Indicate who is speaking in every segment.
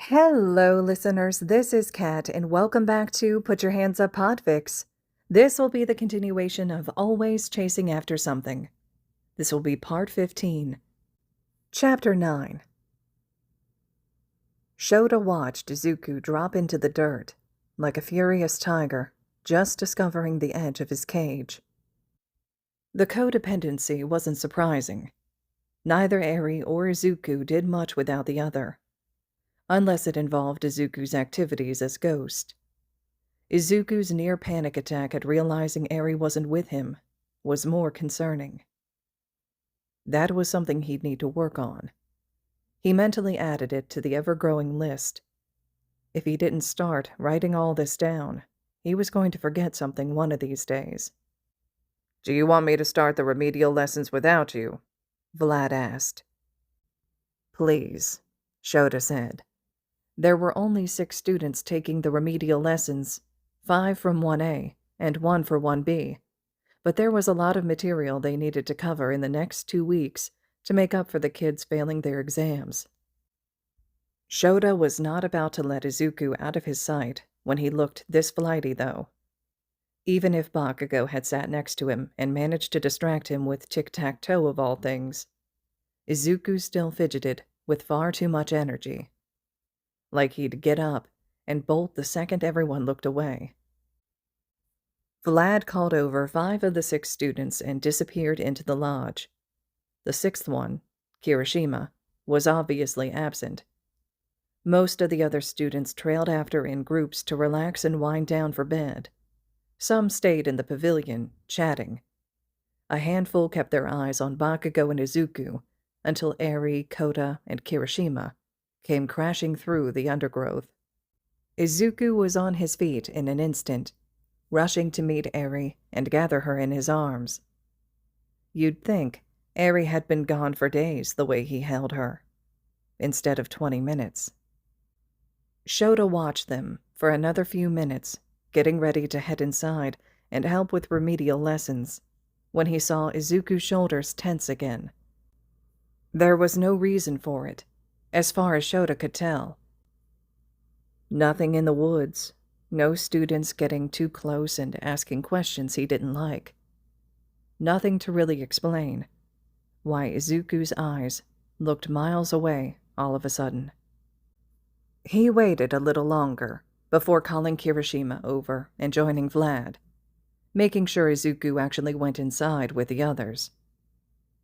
Speaker 1: Hello, listeners. This is Kat, and welcome back to Put Your Hands Up Podfics. This will be the continuation of Always Chasing After Something. This will be Part 15, Chapter 9. Shoda watched Izuku drop into the dirt, like a furious tiger, just discovering the edge of his cage. The codependency wasn't surprising. Neither Eri or Izuku did much without the other, unless it involved Izuku's activities as Ghost. Izuku's near panic attack at realizing Eri wasn't with him was more concerning. That was something he'd need to work on. He mentally added it to the ever-growing list. If he didn't start writing all this down, he was going to forget something one of these days. "Do you want me to start the remedial lessons without you?" Vlad asked. "Please," Shoda said. There were only 6 students taking the remedial lessons, 5 from 1A and 1 for 1B, but there was a lot of material they needed to cover in the next 2 weeks to make up for the kids failing their exams. Shoda was not about to let Izuku out of his sight when he looked this flighty, though. Even if Bakugo had sat next to him and managed to distract him with tic-tac-toe of all things, Izuku still fidgeted with far too much energy. Like he'd get up and bolt the second everyone looked away. Vlad called over 5 of the 6 students and disappeared into the lodge. The 6th one, Kirishima, was obviously absent. Most of the other students trailed after in groups to relax and wind down for bed. Some stayed in the pavilion, chatting. A handful kept their eyes on Bakugo and Izuku until Eri, Kota, and Kirishima came crashing through the undergrowth. Izuku was on his feet in an instant, rushing to meet Eri and gather her in his arms. You'd think Eri had been gone for days the way he held her, instead of 20 minutes. Shoda watched them for another few minutes, getting ready to head inside and help with remedial lessons, when he saw Izuku's shoulders tense again. There was no reason for it, as far as Shoda could tell. Nothing in the woods, no students getting too close and asking questions he didn't like. Nothing to really explain why Izuku's eyes looked miles away all of a sudden. He waited a little longer before calling Kirishima over and joining Vlad, making sure Izuku actually went inside with the others.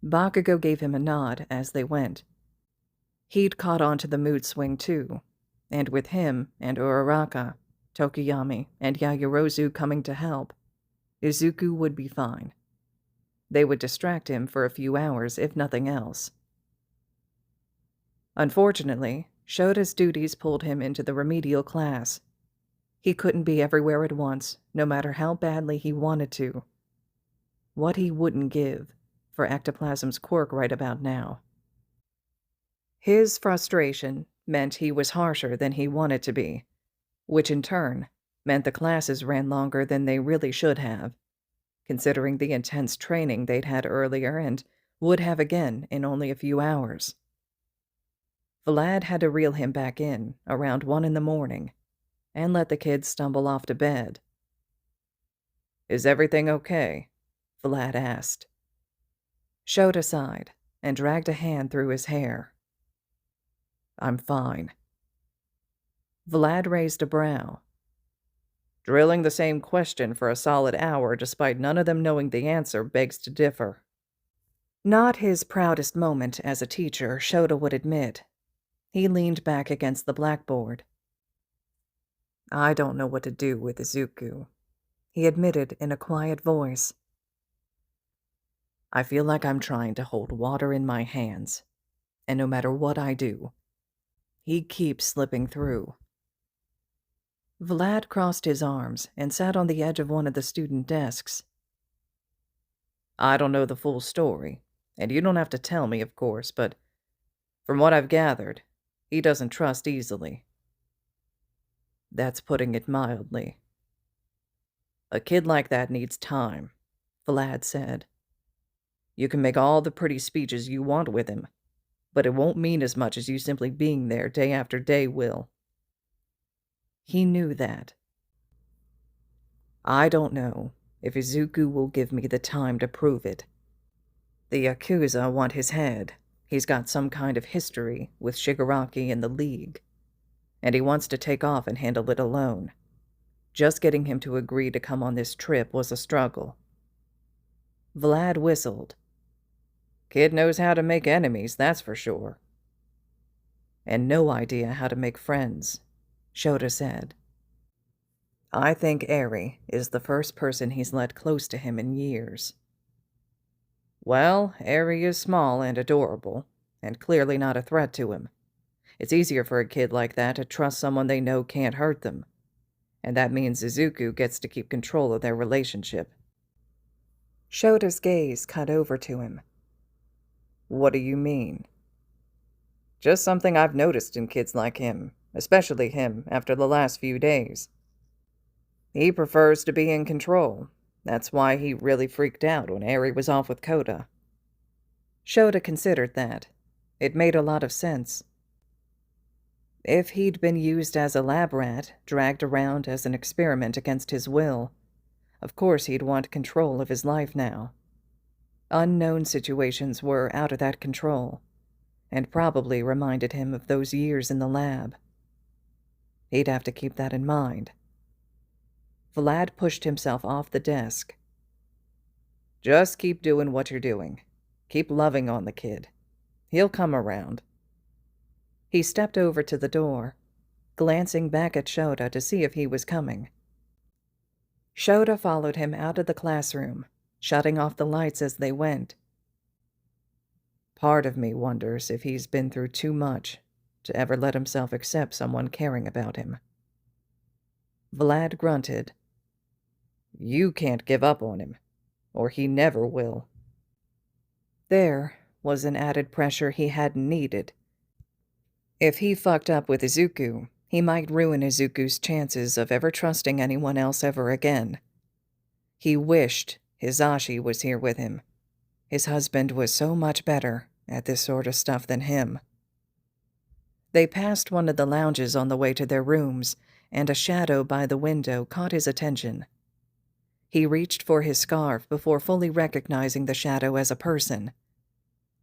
Speaker 1: Bakugo gave him a nod as they went. He'd caught on to the mood swing too, and with him and Uraraka, Tokiyami, and Yaoyorozu coming to help, Izuku would be fine. They would distract him for a few hours, if nothing else. Unfortunately, Shoda's duties pulled him into the remedial class. He couldn't be everywhere at once, no matter how badly he wanted to. What he wouldn't give for ectoplasm's quirk right about now. His frustration meant he was harsher than he wanted to be, which in turn meant the classes ran longer than they really should have, considering the intense training they'd had earlier and would have again in only a few hours. Vlad had to reel him back in around 1 in the morning and let the kids stumble off to bed. "Is everything okay?" Vlad asked. Shoda sighed and dragged a hand through his hair. "I'm fine." Vlad raised a brow. "Drilling the same question for a solid hour despite none of them knowing the answer begs to differ." Not his proudest moment as a teacher, Shoda would admit. He leaned back against the blackboard. "I don't know what to do with Izuku," he admitted in a quiet voice. "I feel like I'm trying to hold water in my hands, and no matter what I do, he keeps slipping through." Vlad crossed his arms and sat on the edge of one of the student desks. "I don't know the full story, and you don't have to tell me, of course, but from what I've gathered, he doesn't trust easily." "That's putting it mildly." "A kid like that needs time," Vlad said. "You can make all the pretty speeches you want with him, but it won't mean as much as you simply being there day after day will, He knew that. I don't know if Izuku will give me the time to prove it. The Yakuza want his head. He's got some kind of history with Shigaraki and the League, and he wants to take off and handle it alone. Just getting him to agree to come on this trip was a struggle. Vlad whistled. Kid knows how to make enemies, that's for sure. And no idea how to make friends, Shoda said. I think Eri is the first person he's let close to him in years. Well, Eri is small and adorable, and clearly not a threat to him. It's easier for a kid like that to trust someone they know can't hurt them. And that means Izuku gets to keep control of their relationship. Shoda's gaze cut over to him. What do you mean? Just something I've noticed in kids like him, especially him after the last few days. He prefers to be in control. That's why he really freaked out when Eri was off with Koda. Shoda considered that. It made a lot of sense. If he'd been used as a lab rat, dragged around as an experiment against his will, of course he'd want control of his life now. Unknown situations were out of that control, and probably reminded him of those years in the lab. He'd have to keep that in mind. Vlad pushed himself off the desk. Just keep doing what you're doing. Keep loving on the kid. He'll come around. He stepped over to the door, glancing back at Shoda to see if he was coming. Shoda followed him out of the classroom, shutting off the lights as they went. Part of me wonders if he's been through too much to ever let himself accept someone caring about him. Vlad grunted. You can't give up on him, or he never will. There was an added pressure he hadn't needed. If he fucked up with Izuku, he might ruin Izuku's chances of ever trusting anyone else ever again. He wished Hisashi was here with him. His husband was so much better at this sort of stuff than him. They passed one of the lounges on the way to their rooms, and a shadow by the window caught his attention. He reached for his scarf before fully recognizing the shadow as a person,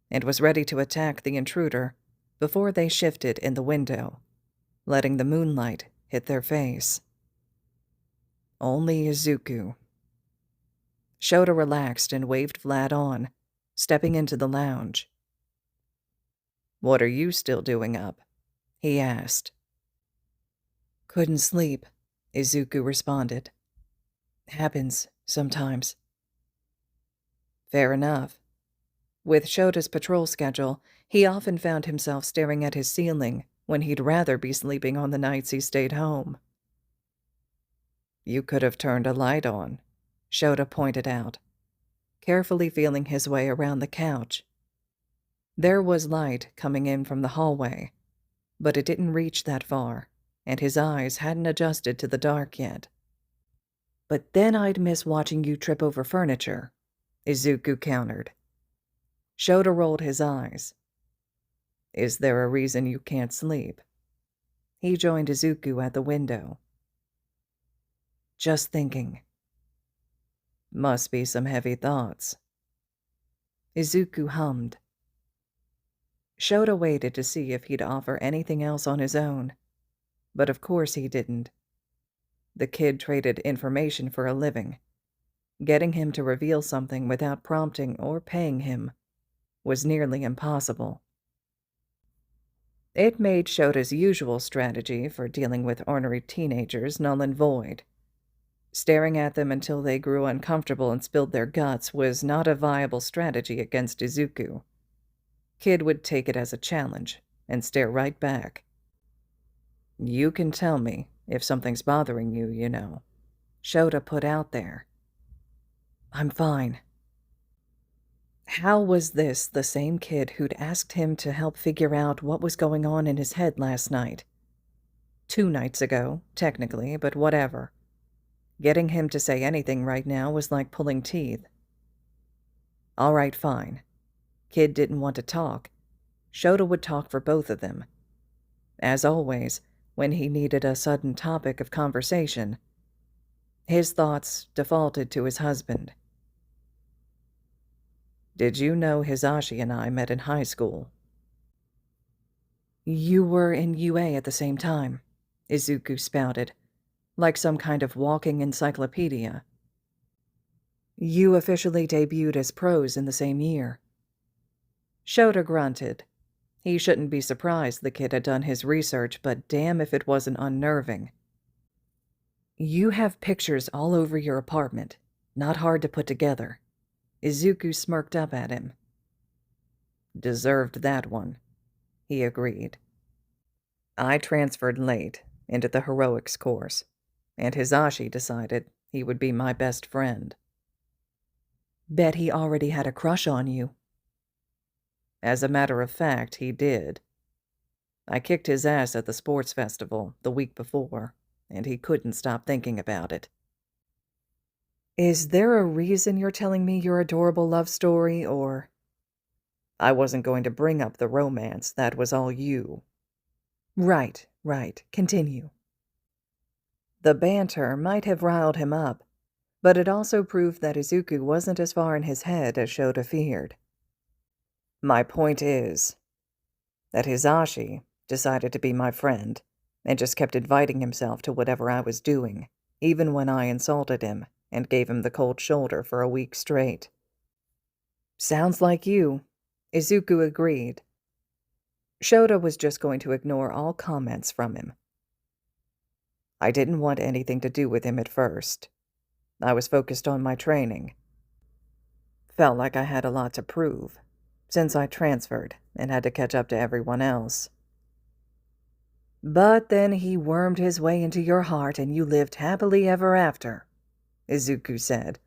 Speaker 1: and was ready to attack the intruder before they shifted in the window, letting the moonlight hit their face. Only Izuku. Shoda relaxed and waved Vlad on, stepping into the lounge. What are you still doing up? He asked. Couldn't sleep, Izuku responded. Happens sometimes. Fair enough. With Shoda's patrol schedule, he often found himself staring at his ceiling when he'd rather be sleeping on the nights he stayed home. You could have turned a light on, Shoda pointed out, carefully feeling his way around the couch. There was light coming in from the hallway, but it didn't reach that far, and his eyes hadn't adjusted to the dark yet. But then I'd miss watching you trip over furniture, Izuku countered. Shoda rolled his eyes. Is there a reason you can't sleep? He joined Izuku at the window. Just thinking. Must be some heavy thoughts. Izuku hummed. Shoda waited to see if he'd offer anything else on his own, but of course he didn't. The kid traded information for a living. Getting him to reveal something without prompting or paying him was nearly impossible. It made Shoda's usual strategy for dealing with ornery teenagers null and void. Staring at them until they grew uncomfortable and spilled their guts was not a viable strategy against Izuku. Kid would take it as a challenge and stare right back. You can tell me if something's bothering you, you know, Shoda put out there. I'm fine. How was this the same kid who'd asked him to help figure out what was going on in his head last night? 2 nights ago, technically, but whatever. Getting him to say anything right now was like pulling teeth. All right, fine. Kid didn't want to talk. Shoda would talk for both of them. As always, when he needed a sudden topic of conversation, his thoughts defaulted to his husband. "Did you know Hisashi and I met in high school?" "You were in UA at the same time," Izuku spouted, like some kind of walking encyclopedia. "You officially debuted as pros in the same year." Shoda grunted. He shouldn't be surprised the kid had done his research, but damn if it wasn't unnerving. "You have pictures all over your apartment. Not hard to put together." Izuku smirked up at him. "Deserved that one," he agreed. "I transferred late into the heroics course, and Hisashi decided he would be my best friend." "Bet he already had a crush on you." "As a matter of fact, he did. I kicked his ass at the sports festival the week before, and he couldn't stop thinking about it." "Is there a reason you're telling me your adorable love story, or—" "I wasn't going to bring up the romance. That was all you." Right. Continue." The banter might have riled him up, but it also proved that Izuku wasn't as far in his head as Shoda feared. "My point is that Hisashi decided to be my friend and just kept inviting himself to whatever I was doing, even when I insulted him and gave him the cold shoulder for a week straight." "Sounds like you," Izuku agreed. Shoda was just going to ignore all comments from him. "I didn't want anything to do with him at first. I was focused on my training. Felt like I had a lot to prove, since I transferred and had to catch up to everyone else. But then he wormed his way into your heart and you lived happily ever after," Izuku said,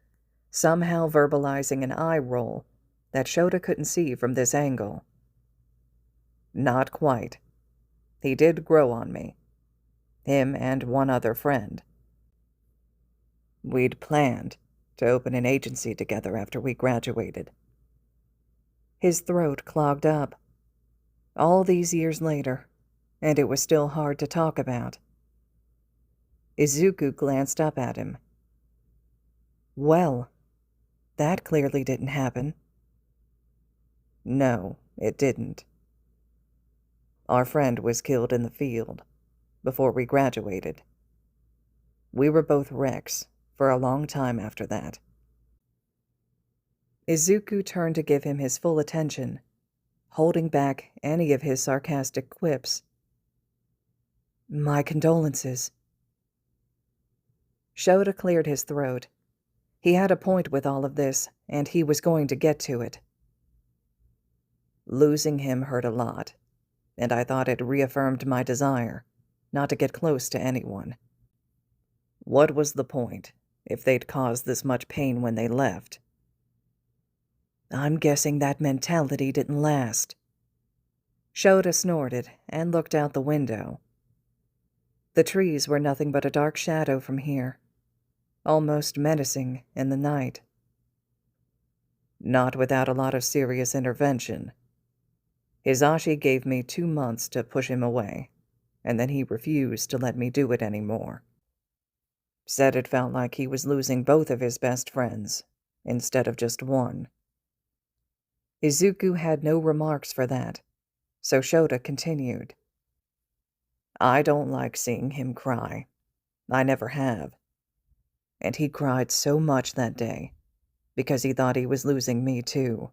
Speaker 1: somehow verbalizing an eye roll that Shoda couldn't see from this angle. "Not quite. He did grow on me. Him and one other friend. We'd planned to open an agency together after we graduated." His throat clogged up. All these years later, and it was still hard to talk about. Izuku glanced up at him. "Well, that clearly didn't happen." "No, it didn't. Our friend was killed in the field before we graduated. We were both wrecks for a long time after that." Izuku turned to give him his full attention, holding back any of his sarcastic quips. "My condolences." Shoda cleared his throat. He had a point with all of this, and he was going to get to it. "Losing him hurt a lot, and I thought it reaffirmed my desire not to get close to anyone. What was the point if they'd caused this much pain when they left?" "I'm guessing that mentality didn't last." Shoda snorted and looked out the window. The trees were nothing but a dark shadow from here, almost menacing in the night. "Not without a lot of serious intervention. Hisashi gave me 2 months to push him away, and then he refused to let me do it anymore. Said it felt like he was losing both of his best friends, instead of just one." Izuku had no remarks for that, so Shoda continued. "I don't like seeing him cry. I never have. And he cried so much that day, because he thought he was losing me too.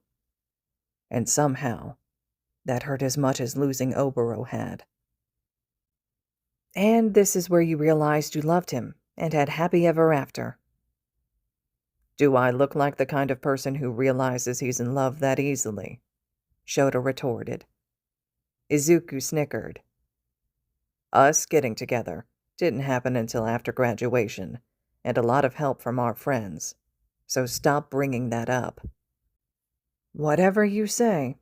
Speaker 1: And somehow, that hurt as much as losing Oboro had." "And this is where you realized you loved him, and had happy ever after." "Do I look like the kind of person who realizes he's in love that easily?" Shoda retorted. Izuku snickered. "Us getting together didn't happen until after graduation, and a lot of help from our friends, so stop bringing that up." "Whatever you say."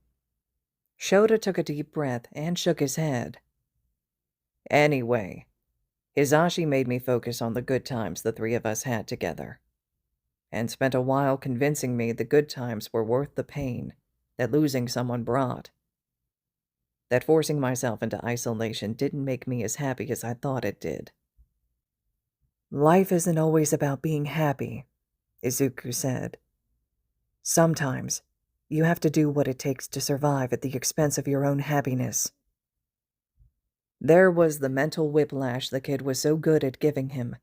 Speaker 1: Shoda took a deep breath and shook his head. "Anyway, Hisashi made me focus on the good times the three of us had together, and spent a while convincing me the good times were worth the pain that losing someone brought. that forcing myself into isolation didn't make me as happy as I thought it did. "Life isn't always about being happy," Izuku said. "Sometimes, you have to do what it takes to survive at the expense of your own happiness." There was the mental whiplash the kid was so good at giving him.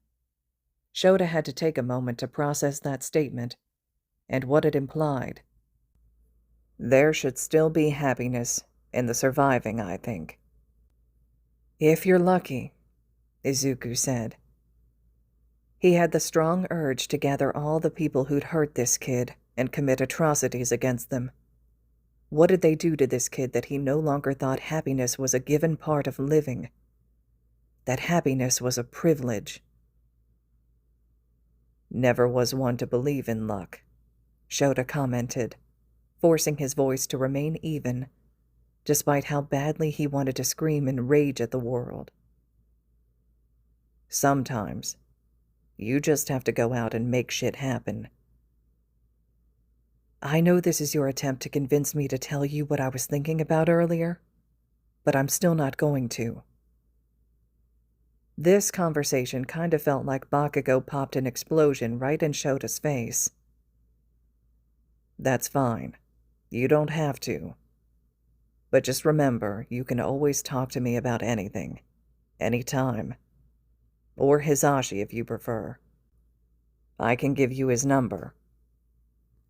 Speaker 1: Shoda had to take a moment to process that statement and what it implied. There should still be happiness in the surviving, I think. "If you're lucky," Izuku said. He had the strong urge to gather all the people who'd hurt this kid and commit atrocities against them. What did they do to this kid that he no longer thought happiness was a given part of living? That happiness was a privilege. "Never was one to believe in luck," Shoda commented, forcing his voice to remain even, despite how badly he wanted to scream in rage at the world. "Sometimes, you just have to go out and make shit happen." "I know this is your attempt to convince me to tell you what I was thinking about earlier, but I'm still not going to." This conversation kind of felt like Bakugo popped an explosion right in Shota's face. "That's fine. You don't have to. But just remember, you can always talk to me about anything. Anytime. Or Hisashi if you prefer. I can give you his number."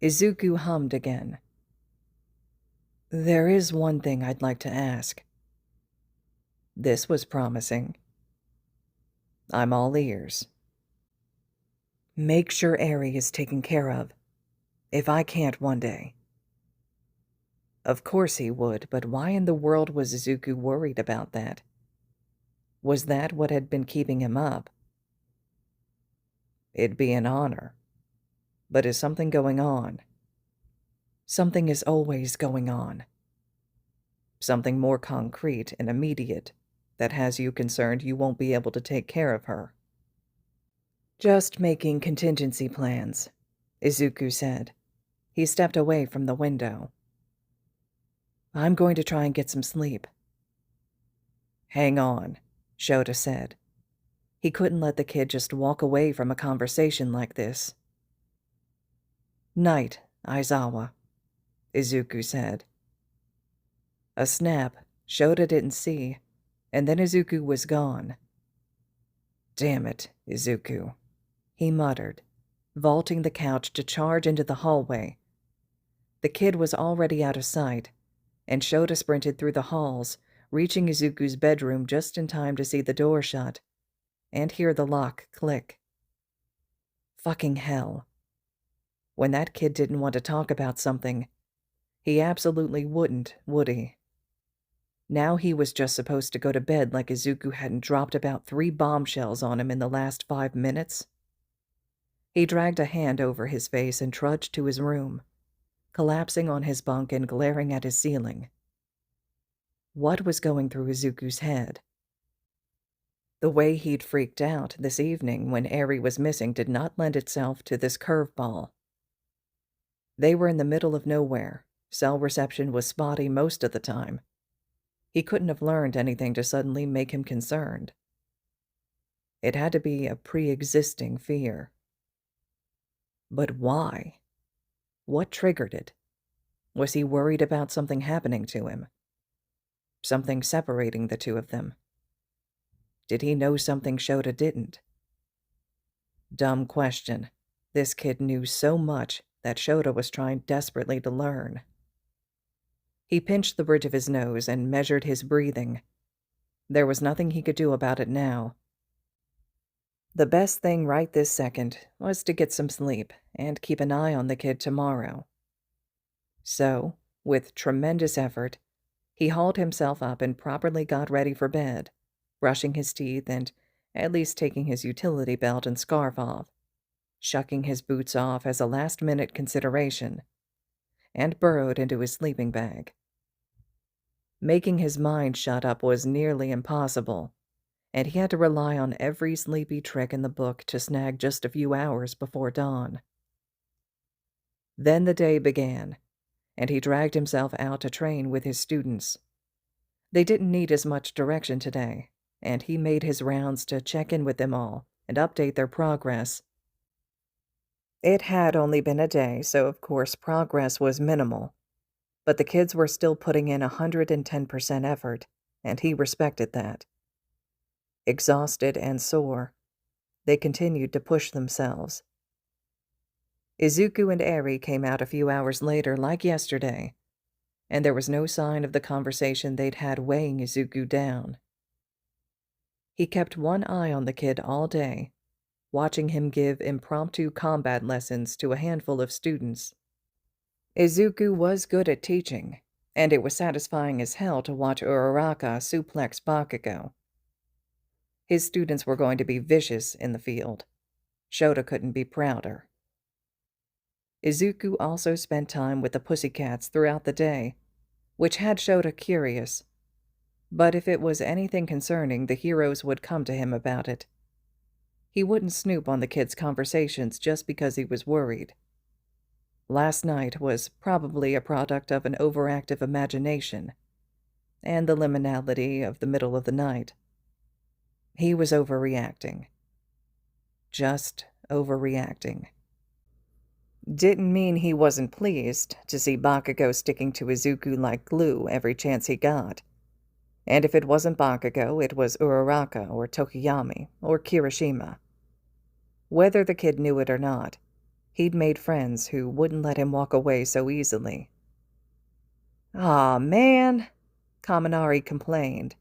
Speaker 1: Izuku hummed again. "There is one thing I'd like to ask." This was promising. "I'm all ears." "Make sure Eri is taken care of. If I can't one day." Of course he would, but why in the world was Izuku worried about that? Was that what had been keeping him up? "It'd be an honor. But is something going on?" "Something is always going on." "Something more concrete and immediate that has you concerned you won't be able to take care of her?" "Just making contingency plans," Izuku said. He stepped away from the window. "I'm going to try and get some sleep." "Hang on," Shoda said. He couldn't let the kid just walk away from a conversation like this. "Night, Aizawa," Izuku said. A snap Shoda didn't see, and then Izuku was gone. "Damn it, Izuku," he muttered, vaulting the couch to charge into the hallway. The kid was already out of sight, and Shoda sprinted through the halls, reaching Izuku's bedroom just in time to see the door shut and hear the lock click. Fucking hell. When that kid didn't want to talk about something, he absolutely wouldn't, would he? Now he was just supposed to go to bed like Izuku hadn't dropped about 3 bombshells on him in the last 5 minutes. He dragged a hand over his face and trudged to his room, collapsing on his bunk and glaring at his ceiling. What was going through Izuku's head? The way he'd freaked out this evening when Eri was missing did not lend itself to this curveball. They were in the middle of nowhere. Cell reception was spotty most of the time. He couldn't have learned anything to suddenly make him concerned. It had to be a pre-existing fear. But why? What triggered it? Was he worried about something happening to him? Something separating the two of them? Did he know something Shoda didn't? Dumb question. This kid knew so much that Shoda was trying desperately to learn. He pinched the bridge of his nose and measured his breathing. There was nothing he could do about it now. The best thing right this second was to get some sleep and keep an eye on the kid tomorrow. So, with tremendous effort, he hauled himself up and properly got ready for bed, brushing his teeth and at least taking his utility belt and scarf off, shucking his boots off as a last-minute consideration, and burrowed into his sleeping bag. Making his mind shut up was nearly impossible, and he had to rely on every sleepy trick in the book to snag just a few hours before dawn. Then the day began, and he dragged himself out to train with his students. They didn't need as much direction today, and he made his rounds to check in with them all and update their progress. It had only been a day, so of course progress was minimal, but the kids were still putting in 110% effort, and he respected that. Exhausted and sore, they continued to push themselves. Izuku and Eri came out a few hours later like yesterday, and there was no sign of the conversation they'd had weighing Izuku down. He kept one eye on the kid all day, watching him give impromptu combat lessons to a handful of students. Izuku was good at teaching, and it was satisfying as hell to watch Uraraka suplex Bakugo. His students were going to be vicious in the field. Shoda couldn't be prouder. Izuku also spent time with the pussycats throughout the day, which had Shoda curious. But if it was anything concerning, the heroes would come to him about it. He wouldn't snoop on the kids' conversations just because he was worried. Last night was probably a product of an overactive imagination, and the liminality of the middle of the night. He was overreacting. Just overreacting. Didn't mean he wasn't pleased to see Bakugo sticking to Izuku like glue every chance he got. And if it wasn't Bakugo, it was Uraraka or Tokiyami or Kirishima. Whether the kid knew it or not, he'd made friends who wouldn't let him walk away so easily. "Aw, man," Kaminari complained,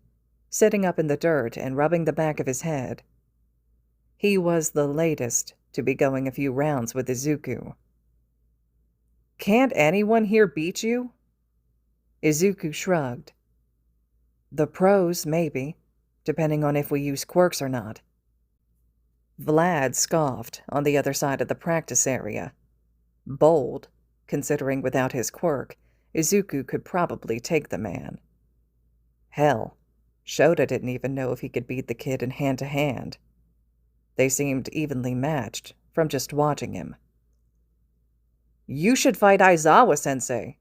Speaker 1: sitting up in the dirt and rubbing the back of his head. He was the latest to be going a few rounds with Izuku. "Can't anyone here beat you?" Izuku shrugged. "The pros, maybe, depending on if we use quirks or not." Vlad scoffed on the other side of the practice area. Bold, considering without his quirk, Izuku could probably take the man. Hell, Shoda didn't even know if he could beat the kid in hand-to-hand. They seemed evenly matched from just watching him. "You should fight Aizawa-sensei,"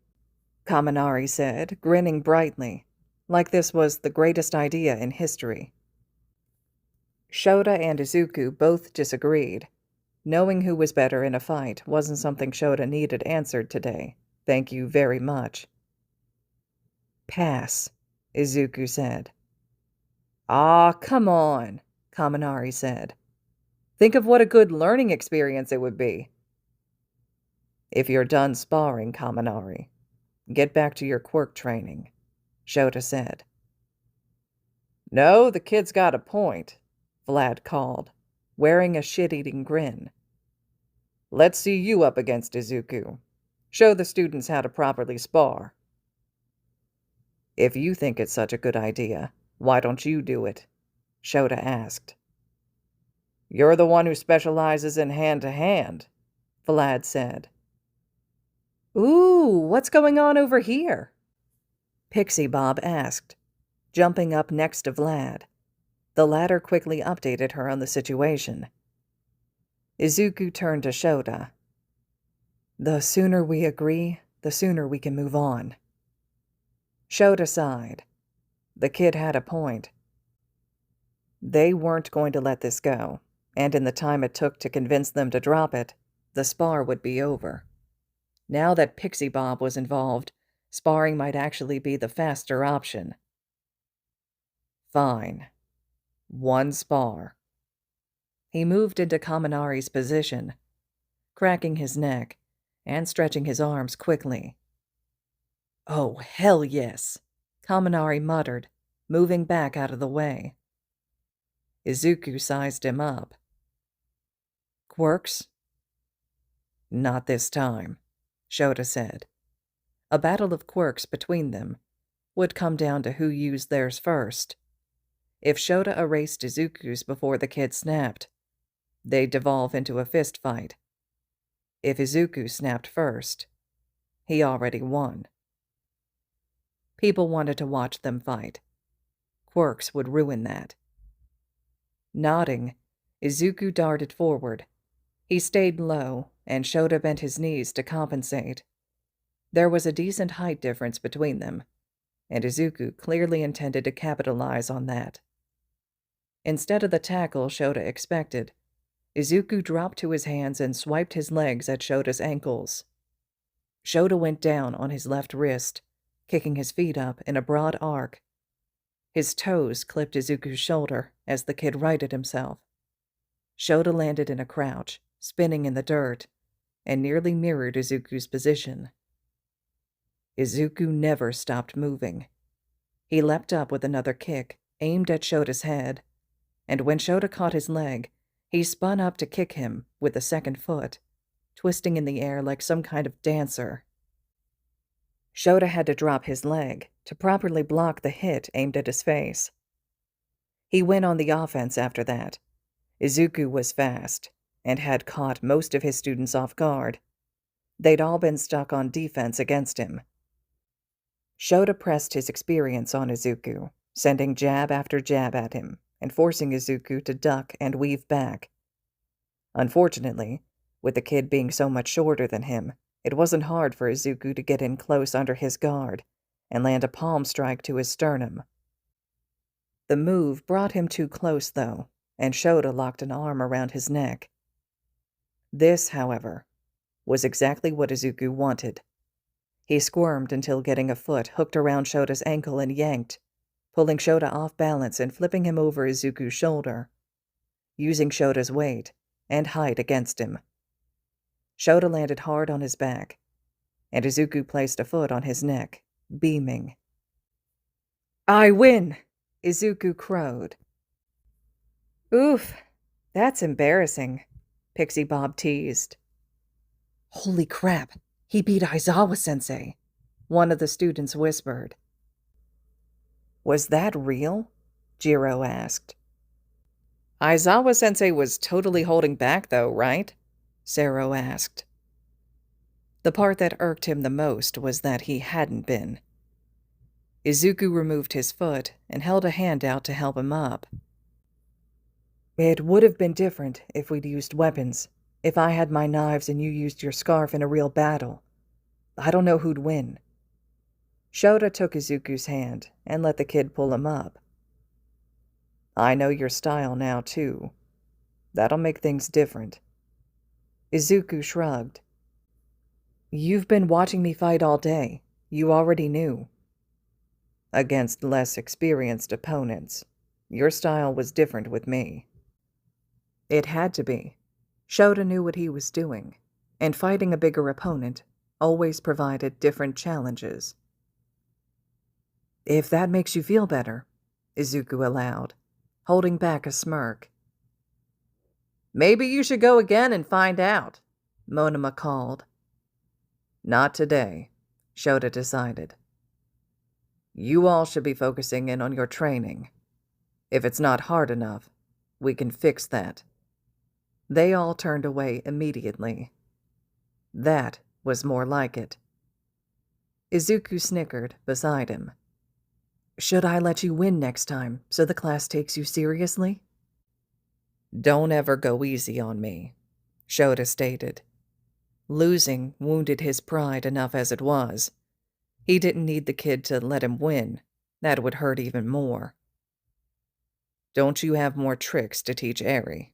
Speaker 1: Kaminari said, grinning brightly, like this was the greatest idea in history. Shoda and Izuku both disagreed. Knowing who was better in a fight wasn't something Shoda needed answered today. Thank you very much. "Pass," Izuku said. "Aw, come on," Kaminari said. "Think of what a good learning experience it would be." "If you're done sparring, Kaminari, get back to your quirk training," Shoda said. "No, the kid's got a point," Vlad called, wearing a shit-eating grin. "Let's see you up against Izuku. Show the students how to properly spar." "If you think it's such a good idea, why don't you do it?" Shoda asked. "You're the one who specializes in hand-to-hand," Vlad said. "Ooh, what's going on over here?" Pixie Bob asked, jumping up next to Vlad. The latter quickly updated her on the situation. Izuku turned to Shoda. "The sooner we agree, the sooner we can move on." Shoda sighed. The kid had a point. They weren't going to let this go, and in the time it took to convince them to drop it, the spar would be over. Now that Pixie Bob was involved, sparring might actually be the faster option. Fine. One spar. He moved into Kaminari's position, cracking his neck and stretching his arms quickly. "Oh, hell yes," Kaminari muttered, moving back out of the way. Izuku sized him up. "Quirks?" "Not this time," Shoda said. A battle of quirks between them would come down to who used theirs first. If Shoda erased Izuku's before the kid snapped, they'd devolve into a fist fight. If Izuku snapped first, he already won. People wanted to watch them fight. Quirks would ruin that. Nodding, Izuku darted forward. He stayed low, and Shoda bent his knees to compensate. There was a decent height difference between them. and Izuku clearly intended to capitalize on that. Instead of the tackle Shoda expected, Izuku dropped to his hands and swiped his legs at Shoda's ankles. Shoda went down on his left wrist, kicking his feet up in a broad arc. His toes clipped Izuku's shoulder as the kid righted himself. Shoda landed in a crouch, spinning in the dirt, and nearly mirrored Izuku's position. Izuku never stopped moving. He leapt up with another kick, aimed at Shoda's head, and when Shoda caught his leg, he spun up to kick him with the second foot, twisting in the air like some kind of dancer. Shoda had to drop his leg to properly block the hit aimed at his face. He went on the offense after that. Izuku was fast and had caught most of his students off guard. They'd all been stuck on defense against him. Shoda pressed his experience on Izuku, sending jab after jab at him and forcing Izuku to duck and weave back. Unfortunately, with the kid being so much shorter than him, it wasn't hard for Izuku to get in close under his guard and land a palm strike to his sternum. The move brought him too close, though, and Shoda locked an arm around his neck. This, however, was exactly what Izuku wanted. He squirmed until getting a foot hooked around Shoda's ankle and yanked, pulling Shoda off balance and flipping him over Izuku's shoulder, using Shoda's weight and height against him. Shoda landed hard on his back, and Izuku placed a foot on his neck, beaming. "I win!" Izuku crowed. "Oof, that's embarrassing," Pixie Bob teased. "Holy crap, he beat Aizawa-sensei," one of the students whispered. "Was that real?" Jiro asked. "Aizawa-sensei was totally holding back, though, right?" Sero asked. The part that irked him the most was that he hadn't been. Izuku removed his foot and held a hand out to help him up. "It would have been different if we'd used weapons. If I had my knives and you used your scarf in a real battle. I don't know who'd win." Shoda took Izuku's hand and let the kid pull him up. "I know your style now, too. That'll make things different." Izuku shrugged. "You've been watching me fight all day. You already knew." "Against less experienced opponents. Your style was different with me." It had to be. Shoda knew what he was doing, and fighting a bigger opponent always provided different challenges. "If that makes you feel better," Izuku allowed, holding back a smirk. "Maybe you should go again and find out," Monoma called. "Not today," Shoda decided. "You all should be focusing in on your training. If it's not hard enough, we can fix that." They all turned away immediately. That was more like it. Izuku snickered beside him. "Should I let you win next time so the class takes you seriously?" "Don't ever go easy on me," Shoda stated. Losing wounded his pride enough as it was. He didn't need the kid to let him win. That would hurt even more. "Don't you have more tricks to teach Eri?"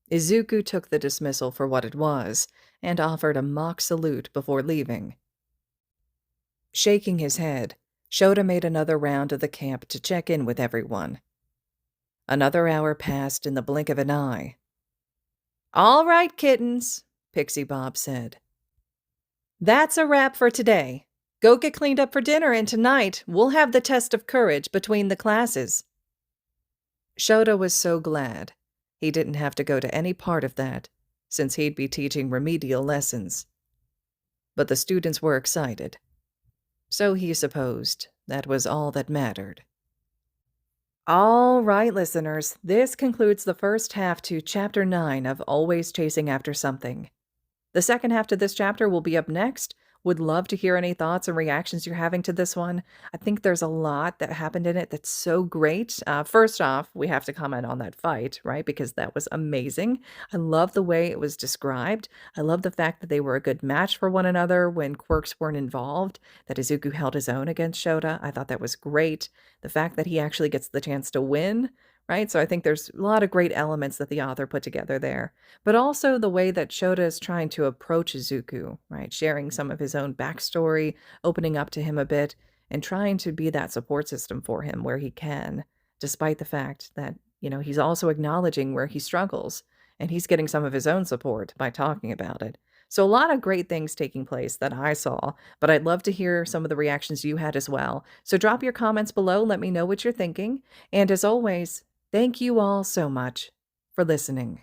Speaker 1: Izuku took the dismissal for what it was and offered a mock salute before leaving. Shaking his head, Shoda made another round of the camp to check in with everyone. Another hour passed in the blink of an eye. "All right, kittens," Pixie Bob said. "That's a wrap for today. Go get cleaned up for dinner, and tonight we'll have the test of courage between the classes." Shoda was so glad he didn't have to go to any part of that, since he'd be teaching remedial lessons. But the students were excited. So he supposed that was all that mattered. All right, listeners, this concludes the first half to Chapter 9 of Always Chasing After Something. The second half to this chapter will be up next, Would love to hear any thoughts and reactions you're having to this one. I think there's a lot that happened in it that's so great. First off, we have to comment on that fight, right? Because that was amazing. I love the way it was described. I love the fact that they were a good match for one another when quirks weren't involved, that Izuku held his own against Shoda. I thought that was great. The fact that he actually gets the chance to win, right? So I think there's a lot of great elements that the author put together there. But also the way that Shoda is trying to approach Izuku, right? Sharing some of his own backstory, opening up to him a bit, and trying to be that support system for him where he can, despite the fact that, he's also acknowledging where he struggles, and he's getting some of his own support by talking about it. So a lot of great things taking place that I saw, but I'd love to hear some of the reactions you had as well. So drop your comments below, let me know what you're thinking. And as always, thank you all so much for listening.